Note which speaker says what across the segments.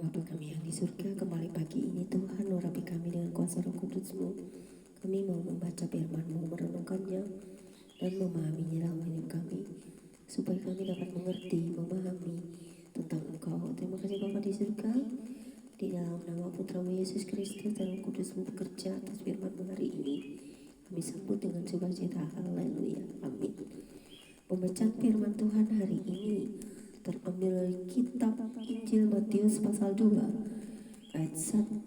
Speaker 1: Bapa kami yang di surga, kembali pagi ini Tuhan urapi kami dengan kuasa Roh Kudus-Mu. Kami mau membaca firman-Mu, merenungkannya, dan memahaminya dalam hidup kami, supaya kami dapat mengerti, memahami tentang Engkau. Terima kasih Bapa di surga, di dalam nama Putra-Mu Yesus Kristus dan Roh Kudus-Mu bekerja atas firman-Mu hari ini. Kami sambut dengan sukacita. Haleluya. Amin. Pembacaan firman Tuhan hari ini terambil dari kitab Injil Matius pasal 2 ayat 1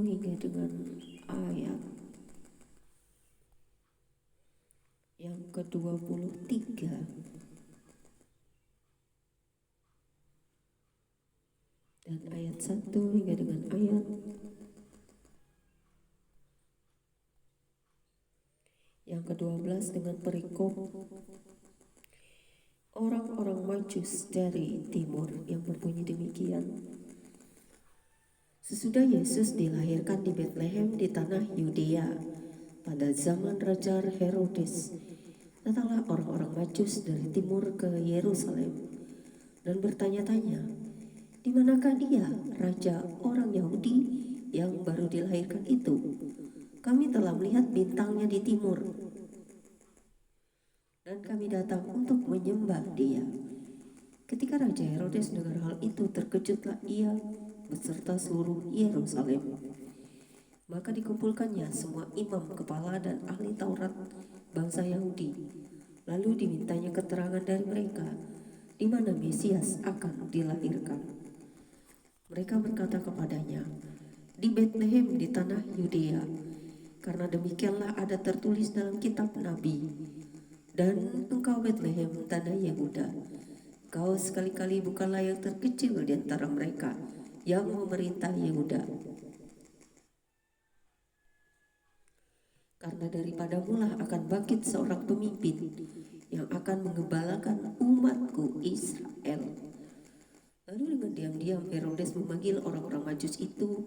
Speaker 1: hingga dengan ayat yang ke-23 dan ayat 1 hingga dengan ayat yang ke-12 dengan perikop orang-orang Majus dari timur yang berbunyi demikian. Sesudah Yesus dilahirkan di Betlehem di tanah Yudea pada zaman Raja Herodes, datanglah orang-orang Majus dari timur ke Yerusalem dan bertanya-tanya, di manakah dia, raja orang Yahudi yang baru dilahirkan itu? Kami telah melihat bintangnya di timur, dan kami datang untuk menyembah dia. Ketika Raja Herodes dengar hal itu, terkejutlah ia beserta seluruh Yerusalem. Maka dikumpulkannya semua imam kepala dan ahli Taurat bangsa Yahudi. Lalu dimintanya keterangan dari mereka di mana Mesias akan dilahirkan. Mereka berkata kepadanya, di Betlehem di tanah Yudea, karena demikianlah ada tertulis dalam kitab Nabi. Dan engkau Betlehem, tanah Yehuda, kau sekali-kali bukanlah yang terkecil di antara mereka yang memerintah Yehuda. Karena daripadamu lah akan bangkit seorang pemimpin yang akan mengembalakan umatku Israel. Lalu dengan diam-diam Herodes memanggil orang-orang Majus itu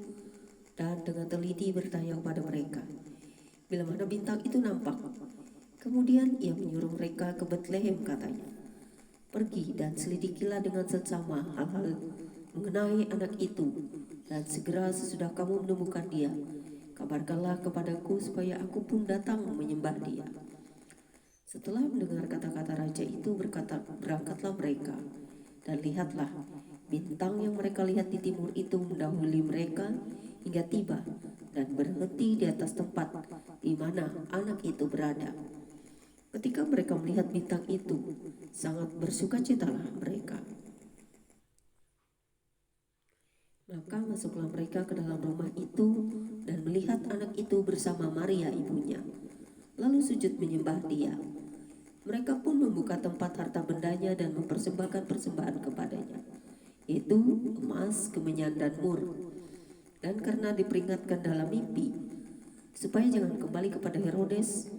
Speaker 1: dan dengan teliti bertanya kepada mereka, bila mana bintang itu nampak. Kemudian ia menyuruh mereka ke Betlehem, katanya, pergi dan selidikilah dengan seksama hal-hal mengenai anak itu, dan segera sesudah kamu menemukan dia, kabarkanlah kepadaku supaya aku pun datang menyembah dia. Setelah mendengar kata-kata raja itu, berangkatlah mereka, dan lihatlah, bintang yang mereka lihat di timur itu mendahului mereka hingga tiba dan berhenti di atas tempat di mana anak itu berada. Ketika mereka melihat bintang itu, sangat bersukacitalah mereka. Maka masuklah mereka ke dalam rumah itu dan melihat anak itu bersama Maria ibunya, lalu sujud menyembah dia. Mereka pun membuka tempat harta bendanya dan mempersembahkan persembahan kepadanya, yaitu emas, kemenyan, dan mur. Dan karena diperingatkan dalam mimpi supaya jangan kembali kepada Herodes,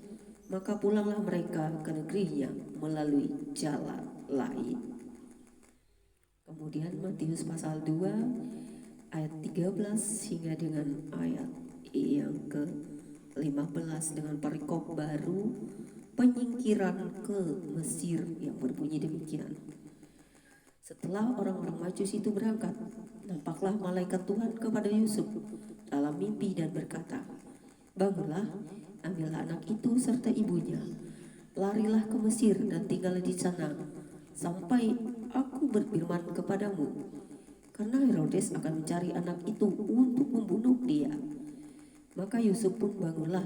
Speaker 1: maka pulanglah mereka ke negerinya melalui jalan lain. Kemudian Matius pasal 2 ayat 13 hingga dengan ayat yang ke-15 dengan perikop baru penyingkiran ke Mesir yang berbunyi demikian. Setelah orang-orang Majus itu berangkat, nampaklah malaikat Tuhan kepada Yusuf dalam mimpi dan berkata, bangunlah, ambillah anak itu serta ibunya, larilah ke Mesir dan tinggallah di sana sampai aku berfirman kepadamu, karena Herodes akan mencari anak itu untuk membunuh dia. Maka Yusuf pun bangunlah,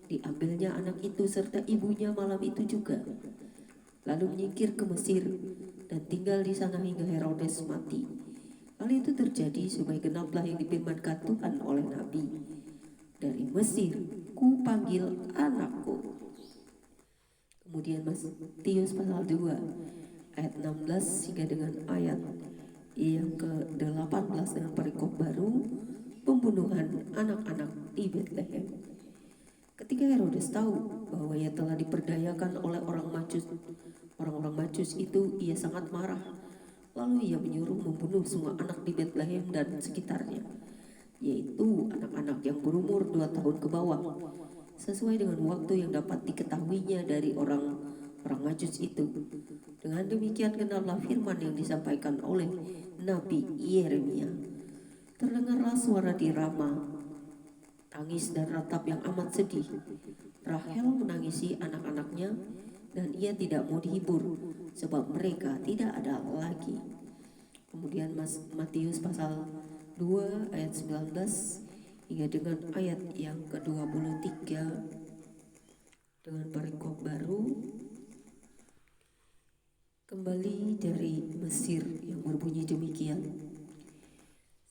Speaker 1: diambilnya anak itu serta ibunya malam itu juga, lalu menyingkir ke Mesir dan tinggal di sana hingga Herodes mati. Hal itu terjadi supaya genaplah yang difirmankan Tuhan oleh Nabi, dari Mesir ku panggil anakku. Kemudian Matius pasal 2 ayat 16 hingga dengan ayat yang ke-18 dengan perikop baru pembunuhan anak-anak di Betlehem. Ketika Herodes tahu bahwa ia telah diperdayakan oleh orang-orang Majus itu, ia sangat marah. Lalu ia menyuruh membunuh semua anak di Betlehem dan sekitarnya, yaitu anak-anak yang berumur 2 tahun ke bawah, sesuai dengan waktu yang dapat diketahuinya dari orang-orang Majus itu. Dengan demikian genaplah firman yang disampaikan oleh Nabi Yeremia, Terdengarlah suara di Rama, tangis dan ratap yang amat sedih. Rahel menangisi anak-anaknya dan ia tidak mau dihibur sebab mereka tidak ada lagi. Kemudian Matius pasal 2 ayat 19 hingga dengan ayat yang ke-23 dengan perikop baru kembali dari Mesir yang berbunyi demikian.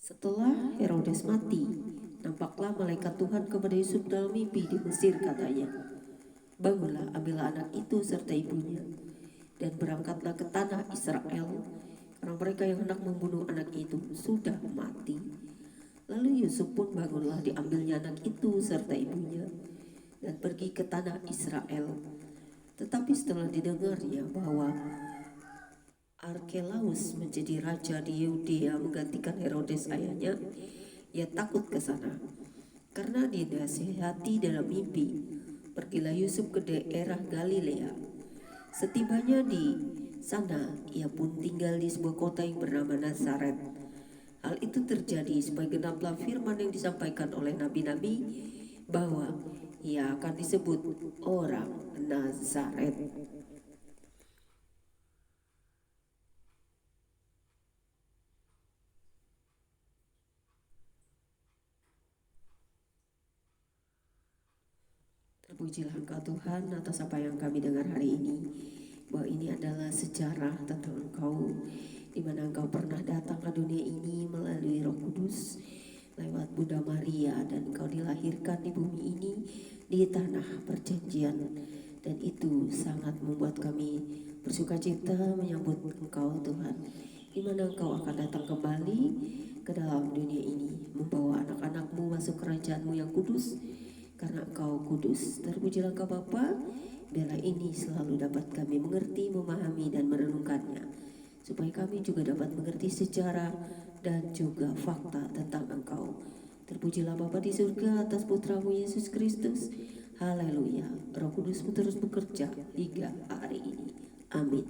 Speaker 1: Setelah Herodes mati, nampaklah malaikat Tuhan kepada Yusuf dalam mimpi di Mesir, katanya, "Bangunlah, ambillah anak itu serta ibunya, dan berangkatlah ke tanah Israel, karena mereka yang hendak membunuh anak itu sudah mati." Lalu Yusuf pun bangunlah, diambilnya anak itu serta ibunya, dan pergi ke tanah Israel. Tetapi setelah didengarnya bahwa Arkelaus menjadi raja di Yudea menggantikan Herodes ayahnya, ia takut ke sana. Karena dinasihati dalam mimpi, pergilah Yusuf ke daerah Galilea. Setibanya di sana, ia pun tinggal di sebuah kota yang bernama Nazaret. Hal itu terjadi supaya genaplah firman yang disampaikan oleh nabi-nabi bahwa ia akan disebut orang Nazaret. Terpujilah Engkau Tuhan atas apa yang kami dengar hari ini, bahwa ini adalah sejarah tentang Engkau, di mana Engkau pernah datang ke dunia ini melalui Roh Kudus lewat Bunda Maria, dan Engkau dilahirkan di bumi ini di tanah perjanjian, dan itu sangat membuat kami bersuka cita menyambut Engkau Tuhan, di mana Engkau akan datang kembali ke dalam dunia ini membawa anak-anak-Mu masuk kerajaan-Mu yang kudus, karena Engkau kudus. Terpujilah Engkau Bapa, biarlah ini selalu dapat kami mengerti, memahami dan merenungkannya, supaya kami juga dapat mengerti sejarah dan juga fakta tentang Engkau. Terpujilah Bapa di surga atas Putra-Mu Yesus Kristus. Haleluya. Roh Kudus-Mu terus bekerja hingga hari ini. Amin.